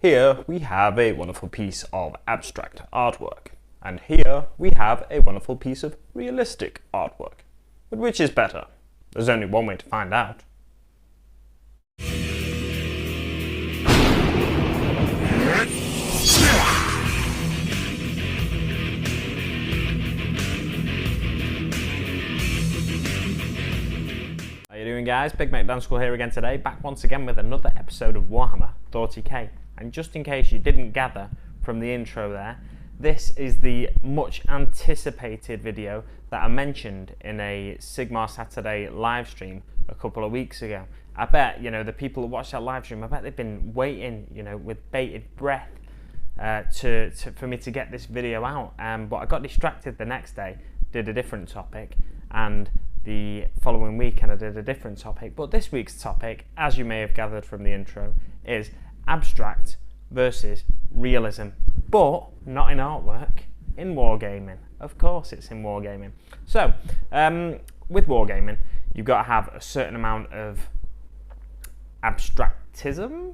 Here we have a wonderful piece of abstract artwork, and here we have a wonderful piece of realistic artwork. But which is better? There's only one way to find out. How you doing, guys? Big Mate Dance School here again today, back once again with another episode of Warhammer Thoughty. And just in case you didn't gather from the intro there, this is the much anticipated video that I mentioned in a Sigmar Saturday live stream a couple of weeks ago. I bet, the people who watched that live stream, I bet they've been waiting, with bated breath for me to get this video out. But I got distracted the next day, did a different topic, and the following weekend I did a different topic. But this week's topic, as you may have gathered from the intro, is abstract versus realism, but not in artwork, in wargaming. Of course it's in wargaming. So, with wargaming, you've got to have a certain amount of abstractism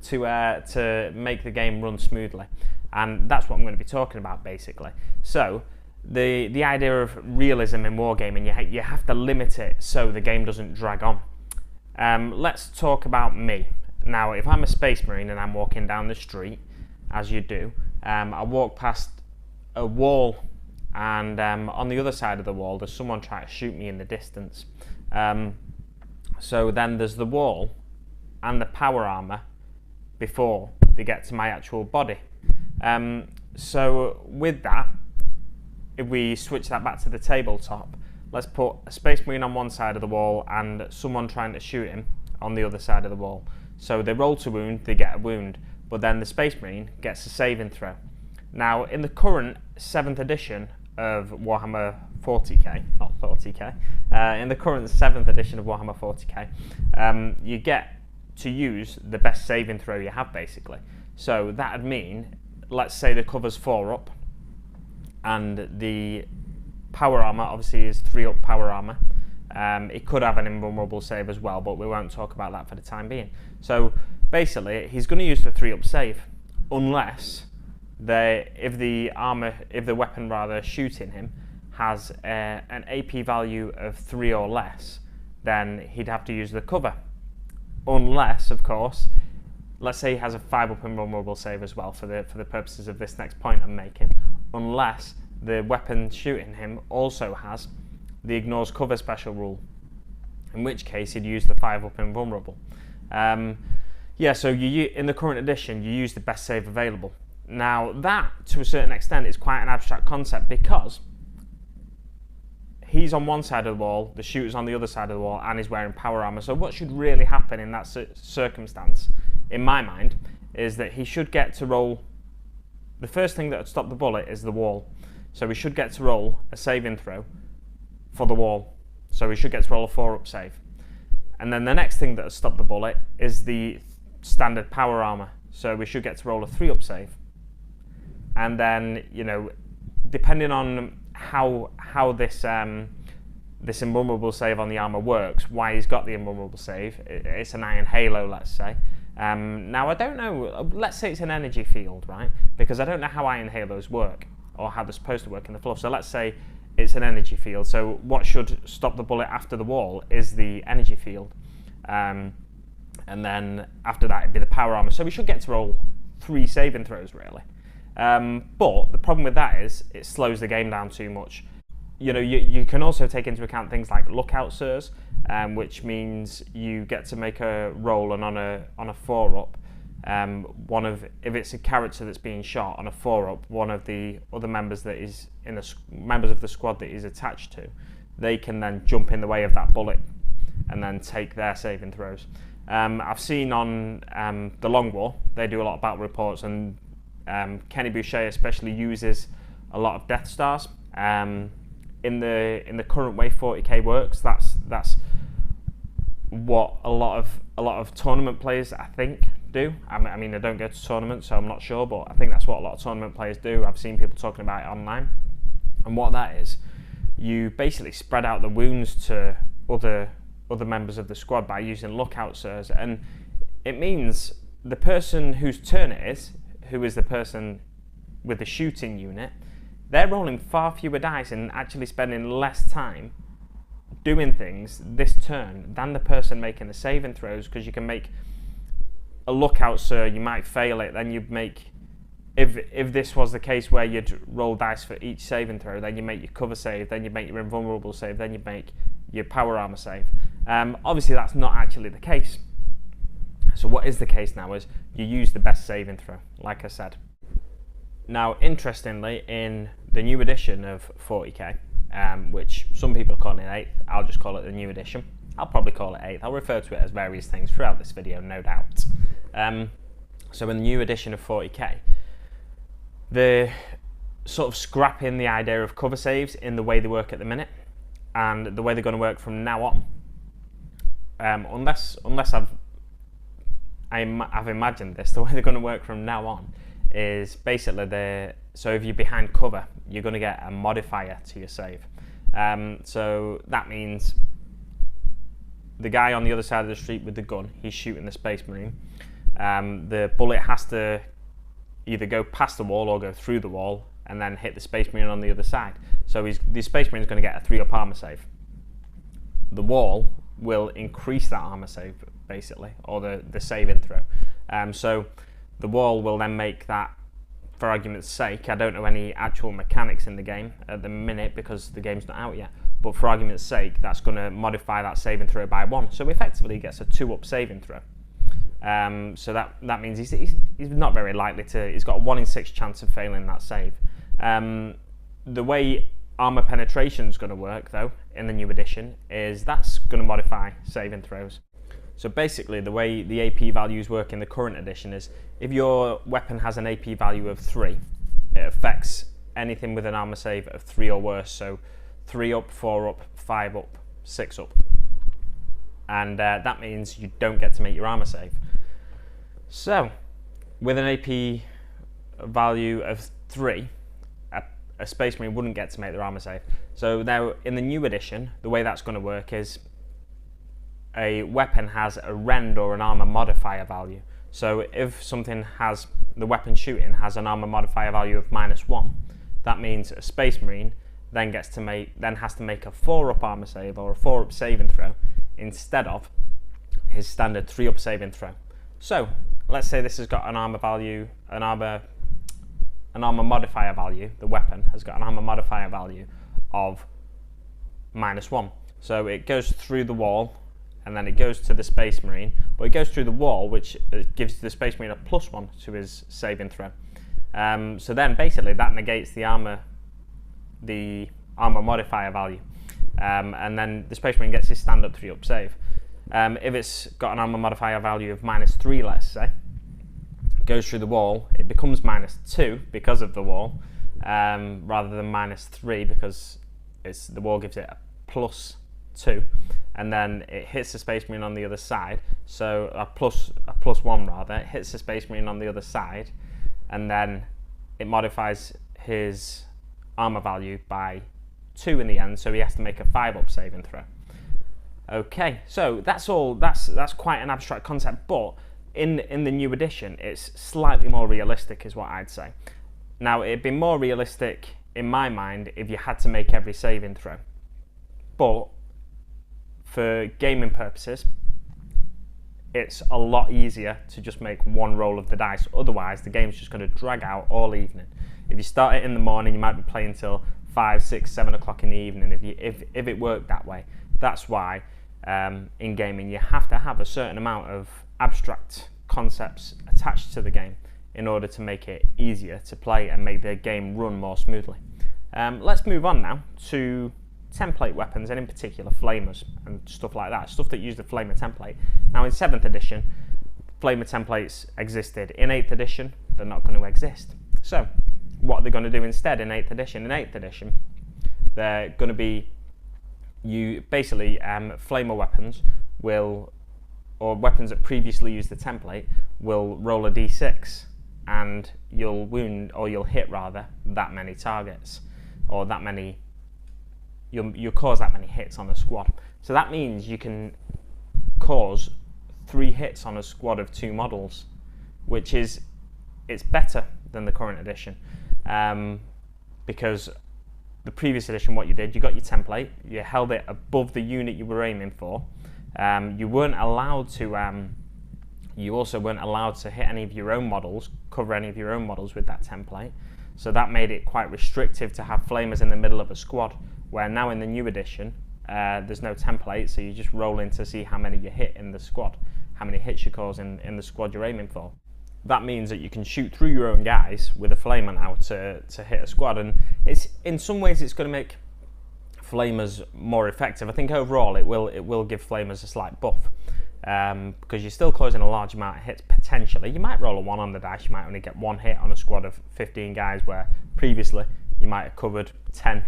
to make the game run smoothly, and that's what I'm going to be talking about basically. So the idea of realism in wargaming, you have to limit it so the game doesn't drag on. Let's talk about me. Now, if I'm a Space Marine and I'm walking down the street, as you do, I walk past a wall, and on the other side of the wall there's someone trying to shoot me in the distance. So then there's the wall and the power armor before they get to my actual body. So with that, if we switch that back to the tabletop, let's put a Space Marine on one side of the wall and someone trying to shoot him on the other side of the wall. So they roll to wound, they get a wound, but then the Space Marine gets a saving throw. Now, in the current 7th edition of Warhammer 40k, not 40k, in the current 7th edition of Warhammer 40k, you get to use the best saving throw you have, basically. So that would mean, let's say the cover's 4 up, and the power armor obviously is 3 up power armor. It could have an invulnerable save as well, but we won't talk about that for the time being. So basically, he's going to use the 3 up save, unless if the weapon rather shooting him has an AP value of 3 or less, then he'd have to use the cover. Unless, of course, let's say he has a 5 up invulnerable save as well for the purposes of this next point I'm making. Unless the weapon shooting him also has the ignores cover special rule, in which case he'd use the 5 up invulnerable. So in the current edition you use the best save available. Now that, to a certain extent, is quite an abstract concept, because he's on one side of the wall, the shooter's on the other side of the wall, and he's wearing power armor. So what should really happen in that circumstance, in my mind, is that he should get to roll. The first thing that would stop the bullet is the wall. So he should get to roll a saving throw for the wall. So he should get to roll a 4 up save. And then the next thing that would stop the bullet is the standard power armor. So we should get to roll a 3 up save. And then, depending on how this invulnerable save on the armor works, why he's got the invulnerable save, it's an iron halo, let's say. Now I don't know, let's say it's an energy field, right? Because I don't know how iron halos work, or how they're supposed to work in the fluff. So let's say it's an energy field. So what should stop the bullet after the wall is the energy field. And then after that it'd be the power armor. So we should get to roll 3 saving throws, really. But the problem with that is it slows the game down too much. You can also take into account things like lookout sirs, which means you get to make a roll, and on a 4 up, if it's a character that's being shot on a 4 up, one of the other members that is members of the squad that he's attached to, they can then jump in the way of that bullet and then take their saving throws. I've seen on the Long War, they do a lot of battle reports, and Kenny Boucher especially uses a lot of Death Stars. In the current way 40k works, that's what a lot of tournament players, I think, do. I mean, I don't go to tournaments, so I'm not sure, but I think that's what a lot of tournament players do. I've seen people talking about it online. And what that is, you basically spread out the wounds to other members of the squad by using lookout sirs, and it means the person whose turn it is, who is the person with the shooting unit, they're rolling far fewer dice and actually spending less time doing things this turn than the person making the saving throws, because you can make a lookout, sir, you might fail it, then you'd make, if this was the case where you'd roll dice for each saving throw, then you make your cover save, then you make your invulnerable save, then you make your power armor save. Obviously that's not actually the case. So what is the case now is you use the best saving throw, like I said. Now, interestingly, in the new edition of 40k, which some people call it 8th, I'll just call it the new edition. I'll probably call it 8th. I'll refer to it as various things throughout this video, no doubt. So in the new edition of 40k, they're sort of scrapping the idea of cover saves in the way they work at the minute, and the way they're going to work from now on. Unless I've imagined this, the way they're going to work from now on is basically so if you're behind cover, you're going to get a modifier to your save. So that means the guy on the other side of the street with the gun, he's shooting the Space Marine. The bullet has to either go past the wall or go through the wall and then hit the Space Marine on the other side. So the Space Marine is going to get a 3-up armor save. The wall will increase that armor save, basically, or the saving throw. So the wall will then make that, for argument's sake, I don't know any actual mechanics in the game at the minute because the game's not out yet, but for argument's sake, that's going to modify that saving throw by 1. So effectively he gets a 2-up saving throw. So that means he's not very likely to, he's got a 1 in 6 chance of failing that save. The way armor penetration is going to work, though, in the new edition, is that's going to modify saving throws. So basically, the way the AP values work in the current edition is if your weapon has an AP value of 3, it affects anything with an armor save of 3 or worse. So 3 up, 4 up, 5 up, 6 up. And that means you don't get to make your armor save. So with an AP value of 3, a Space Marine wouldn't get to make their armor save. So now in the new edition, the way that's going to work is a weapon has a rend or an armor modifier value. So if something has, the weapon shooting has an armor modifier value of -1, that means a Space Marine then has to make a 4-up armor save or a 4-up saving throw instead of his standard 3-up saving throw. So let's say this has got an armor value, an armor modifier value, the weapon has got an armor modifier value of -1. So it goes through the wall and then it goes to the Space Marine, but it goes through the wall, which gives the Space Marine a +1 to his saving throw. So then basically that negates the armor modifier value, and then the Space Marine gets his standard 3-up save. If it's got an armor modifier value of -3, let's say, goes through the wall, it becomes -2 because of the wall, rather than -3 because the wall gives it a +2, and then it hits the Space Marine on the other side, so a +1 rather, it hits the Space Marine on the other side, and then it modifies his armor value by 2 in the end, so he has to make a 5-up saving throw. Okay, so that's quite an abstract concept, but in the new edition it's slightly more realistic is what I'd say. Now it'd be more realistic in my mind if you had to make every saving throw, but for gaming purposes it's a lot easier to just make one roll of the dice, otherwise the game's just going to drag out all evening. If you start it in the morning, you might be playing till 5, 6, 7 o'clock in the evening if it worked that way. That's why in gaming you have to have a certain amount of abstract concepts attached to the game in order to make it easier to play and make the game run more smoothly. Let's move on now to template weapons, and in particular flamers and stuff like that, stuff that use the flamer template. Now in 7th edition, flamer templates existed. In 8th edition, they're not going to exist. So what are they going to do instead in 8th edition? In 8th edition, they're going to be flamer weapons or weapons that previously used the template will roll a d6, and you'll wound, or you'll hit rather, that many targets, or that many, you'll cause that many hits on a squad. So that means you can cause 3 hits on a squad of 2 models. which is, it's better than the current edition, because the previous edition, what you did, you got your template, you held it above the unit you were aiming for. You weren't allowed to, you also weren't allowed to hit any of your own models, cover any of your own models with that template. So that made it quite restrictive to have flamers in the middle of a squad, where now in the new edition, there's no template, so you just roll in to see how many you hit in the squad, how many hits you cause in the squad you're aiming for. That means that you can shoot through your own guys with a flamer now to hit a squad, and it's, in some ways it's going to make flamers more effective. I think overall it will give flamers a slight buff, because you're still causing a large amount of hits potentially. You might roll a 1 on the dice, you might only get 1 hit on a squad of 15 guys, where previously you might have covered 10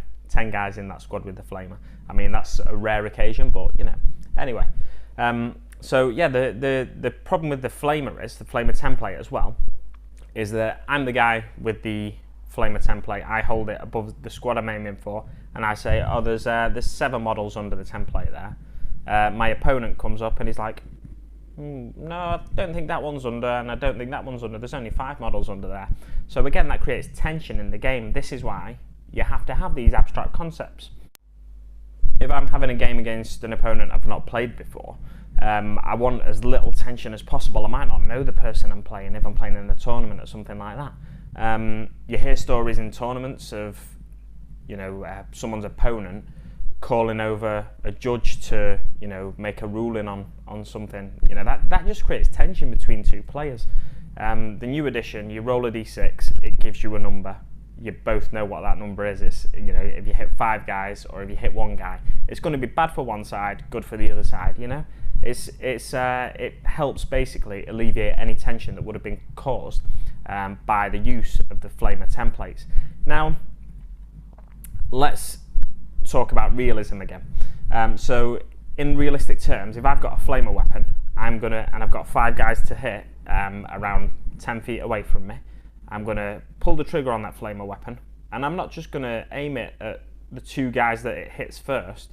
guys in that squad with the flamer. I mean, that's a rare occasion, but you know. Anyway, so yeah, the problem with the flamer template as well, is that I'm the guy with the flamer template. I hold it above the squad I'm aiming for, and I say, oh, there's 7 models under the template there. My opponent comes up and he's like, no, I don't think that one's under, and I don't think that one's under. There's only 5 models under there. So again, that creates tension in the game. This is why you have to have these abstract concepts. If I'm having a game against an opponent I've not played before, I want as little tension as possible. I might not know the person I'm playing if I'm playing in a tournament or something like that. You hear stories in tournaments of, you know, someone's opponent calling over a judge to, you know, make a ruling on something. You know, that just creates tension between 2 players. The new edition, you roll a d6, it gives you a number. You both know what that number is. It's, you know, if you hit 5 guys or if you hit 1 guy, it's going to be bad for one side, good for the other side. You know, it helps basically alleviate any tension that would have been caused by the use of the flamer templates. Now, let's talk about realism again. So, in realistic terms, if I've got a flamer weapon, and I've got 5 guys to hit around 10 feet away from me, I'm going to pull the trigger on that flamer weapon, and I'm not just going to aim it at the 2 guys that it hits first.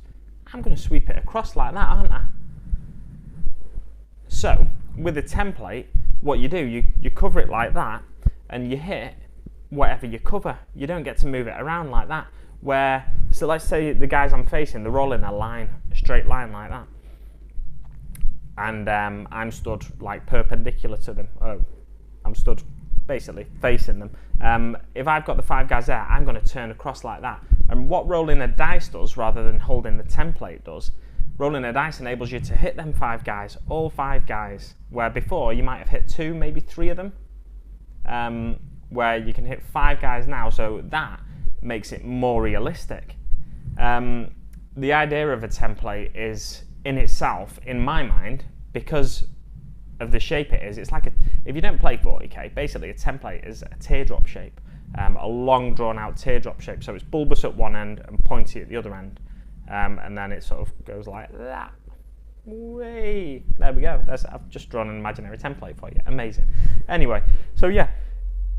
I'm going to sweep it across like that, aren't I? So, with the template, what you do, you cover it like that, and you hit whatever you cover. You don't get to move it around like that. So let's say the guys I'm facing, they're all in a straight line like that, and I'm stood like perpendicular to them. I'm stood basically facing them. If I've got the 5 guys there, I'm going to turn across like that. And what rolling a dice does, rather than holding the template does, rolling a dice enables you to hit them 5 guys, all 5 guys, where before you might have hit 2, maybe 3 of them, where you can hit 5 guys now, so that makes it more realistic. The idea of a template is, in itself, in my mind, because of the shape it is, it's like if you don't play 40k, basically a template is a teardrop shape, a long drawn out teardrop shape. So it's bulbous at one end and pointy at the other end, and then it sort of goes like that. Way there we go. I've just drawn an imaginary template for you. Amazing. Anyway, so yeah,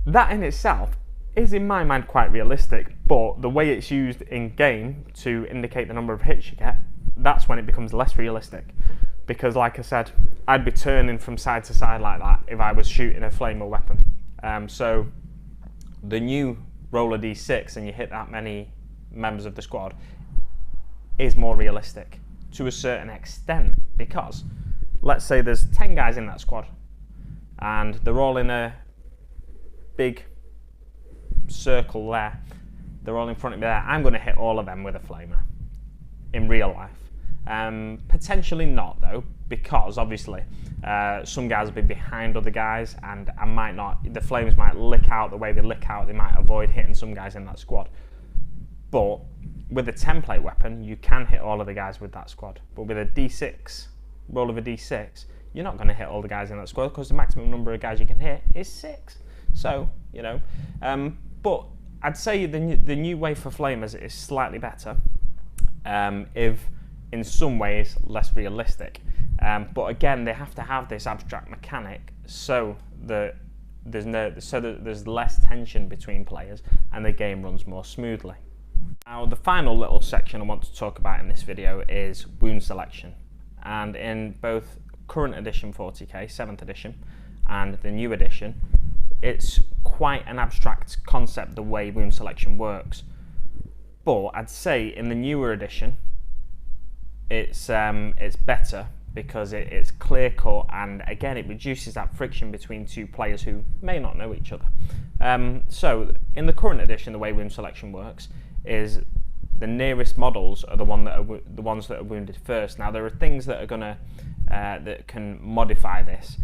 that in itself is in my mind quite realistic, but the way it's used in game to indicate the number of hits you get, that's when it becomes less realistic. Because like I said, I'd be turning from side to side like that if I was shooting a flamer weapon. So the new roll a d6 and you hit that many members of the squad is more realistic to a certain extent, because let's say there's 10 guys in that squad and they're all in a big circle there. They're all in front of me there. I'm going to hit all of them with a flamer in real life. Potentially not though, because obviously some guys will be behind other guys, and the flames might lick out the way they lick out. They might avoid hitting some guys in that squad. But with a template weapon, you can hit all of the guys with that squad. But with a d6, roll of a d6, you're not going to hit all the guys in that squad, because the maximum number of guys you can hit is 6. So, you know, but I'd say the new way for flamers is slightly better, if in some ways less realistic. But again, they have to have this abstract mechanic so that there's less tension between players and the game runs more smoothly. Now, the final little section I want to talk about in this video is wound selection. And in both current edition 40k, 7th edition, and the new edition, it's quite an abstract concept the way room selection works. But I'd say in the newer edition, it's better because it's clear cut, and again it reduces that friction between two players who may not know each other. So in the current edition, the way room selection works is the nearest models are the ones that are wounded first. Now there are things that are gonna that can modify this,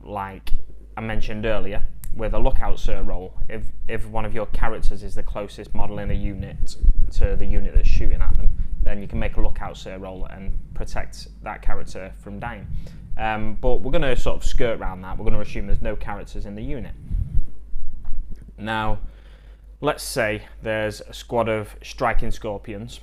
like I mentioned earlier, with a lookout sir roll. If one of your characters is the closest model in a unit to the unit that's shooting at them, then you can make a lookout sir roll and protect that character from dying. But we're going to sort of skirt around that. We're going to assume there's no characters in the unit. Now, let's say there's a squad of striking scorpions,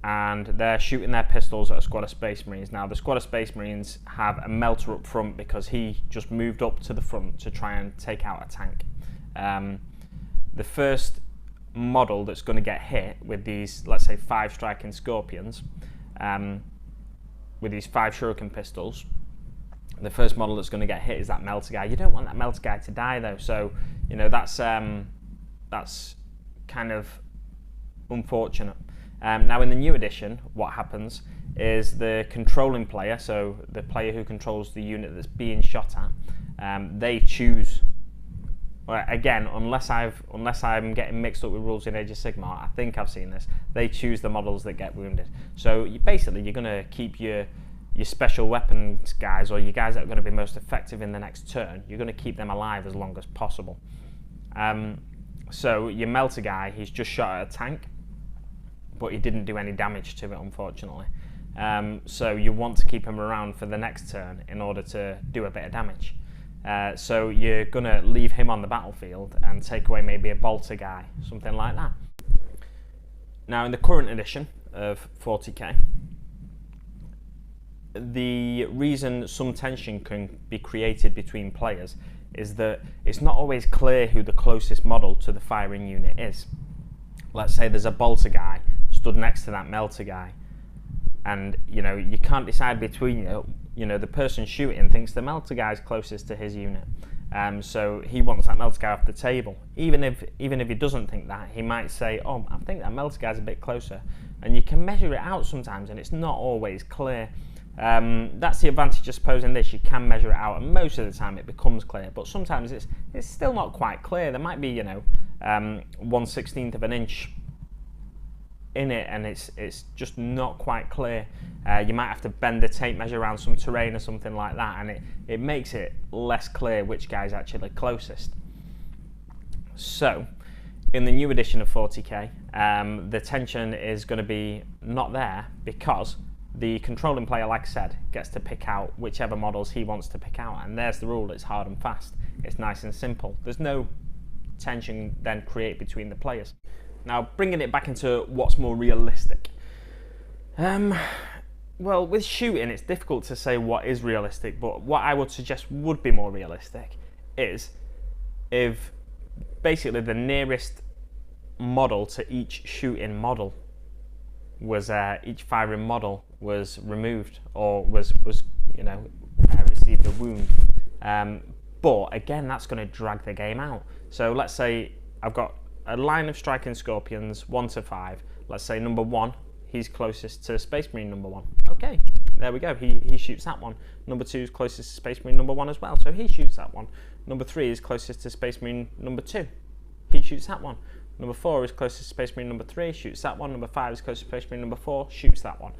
and they're shooting their pistols at a squad of Space Marines. Now, the squad of Space Marines have a melter up front because he just moved up to the front to try and take out a tank. The first model that's going to get hit with these, let's say, 5 striking scorpions, with these 5 shuriken pistols, the first model that's going to get hit is that melter guy. You don't want that melter guy to die, though, so you know that's kind of unfortunate. Now in the new edition, what happens is the controlling player, so the player who controls the unit that's being shot at, they choose. Again, unless I'm getting mixed up with rules in Age of Sigmar, I think I've seen this. They choose the models that get wounded. So basically, you're going to keep your special weapons guys, or your guys that are going to be most effective in the next turn. You're going to keep them alive as long as possible. So your melter guy, he's just shot at a tank, but he didn't do any damage to it, unfortunately. So you want to keep him around for the next turn in order to do a bit of damage. So you're going to leave him on the battlefield and take away maybe a bolter guy, something like that. Now in the current edition of 40k, the reason some tension can be created between players is that it's not always clear who the closest model to the firing unit is. Let's say there's a bolter guy stood next to that melter guy, and you can't decide between the person shooting thinks the melter guy's closest to his unit, so he wants that melter guy off the table. Even if he doesn't think that, he might say, "Oh, I think that melter guy's a bit closer," and you can measure it out sometimes, and it's not always clear. That's the advantage, I suppose, in this. You can measure it out, and most of the time it becomes clear, but sometimes it's still not quite clear. There might be 1/16 of an inch in it, and it's just not quite clear. You might have to bend the tape measure around some terrain or something like that, and it makes it less clear which guy's actually closest. So in the new edition of 40k, the tension is going to be not there, because the controlling player, like I said, gets to pick out whichever models he wants to pick out, and there's the rule. It's hard and fast. It's nice and simple. There's no tension then created between the players. Now, bringing it back into what's more realistic. Well, with shooting, it's difficult to say what is realistic, but what I would suggest would be more realistic is if basically the nearest model to each shooting model was each firing model was removed, or was received a wound. But again, that's going to drag the game out. So let's say I've got a line of striking scorpions, 1 to 5. Let's say number 1, he's closest to Space Marine number 1. Okay, there we go. He shoots that one. Number 2 is closest to Space Marine number 1 as well, so he shoots that one. Number 3 is closest to Space Marine number 2. He shoots that one. Number 4 is closest to Space Marine number 3, shoots that one. Number 5 is closest to Space Marine number 4, shoots that one.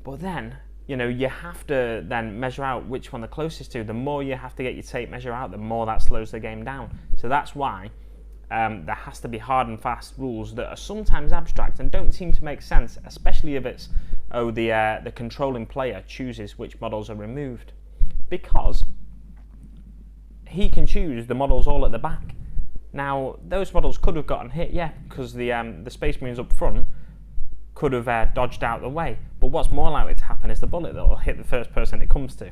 But then, you have to then measure out which one they're closest to. The more you have to get your tape measure out, the more that slows the game down. So that's why there has to be hard and fast rules that are sometimes abstract and don't seem to make sense, especially if it's, the controlling player chooses which models are removed. Because he can choose the models all at the back. Now, those models could have gotten hit, yeah, because the Space Marines up front could have dodged out the way. But what's more likely to happen is the bullet that will hit the first person it comes to.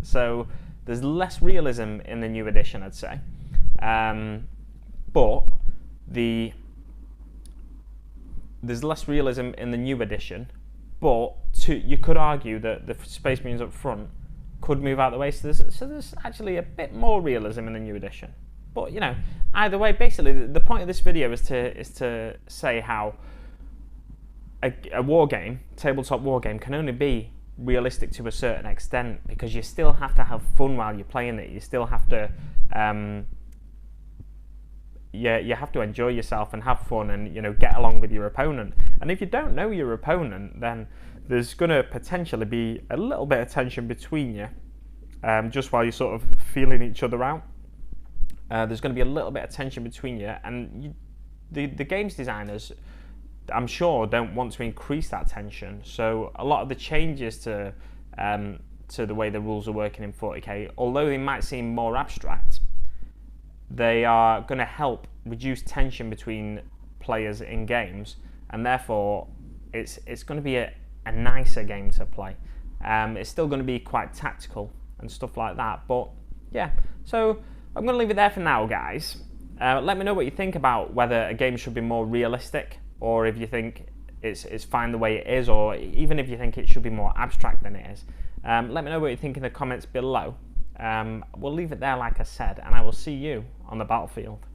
So there's less realism in the new edition, I'd say. But there's less realism in the new edition. But you could argue that the Space Marines up front could move out of the way. So there's actually a bit more realism in the new edition. But you know, either way, basically the point of this video is to say how a war game, tabletop war game, can only be realistic to a certain extent, because you still have to have fun while you're playing it. You still have to you have to enjoy yourself and have fun, and you know, get along with your opponent. And if you don't know your opponent, then there's going to potentially be a little bit of tension between you, just while you're sort of feeling each other out. There's going to be a little bit of tension between you, and the games designers, I'm sure, don't want to increase that tension. So a lot of the changes to the way the rules are working in 40k, although they might seem more abstract, they are going to help reduce tension between players in games, and therefore it's going to be a nicer game to play. It's still going to be quite tactical and stuff like that, but yeah. So I'm going to leave it there for now, guys. Let me know what you think about whether a game should be more realistic, or if you think it's fine the way it is, or even if you think it should be more abstract than it is. Let me know what you think in the comments below. We'll leave it there, like I said, and I will see you on the battlefield.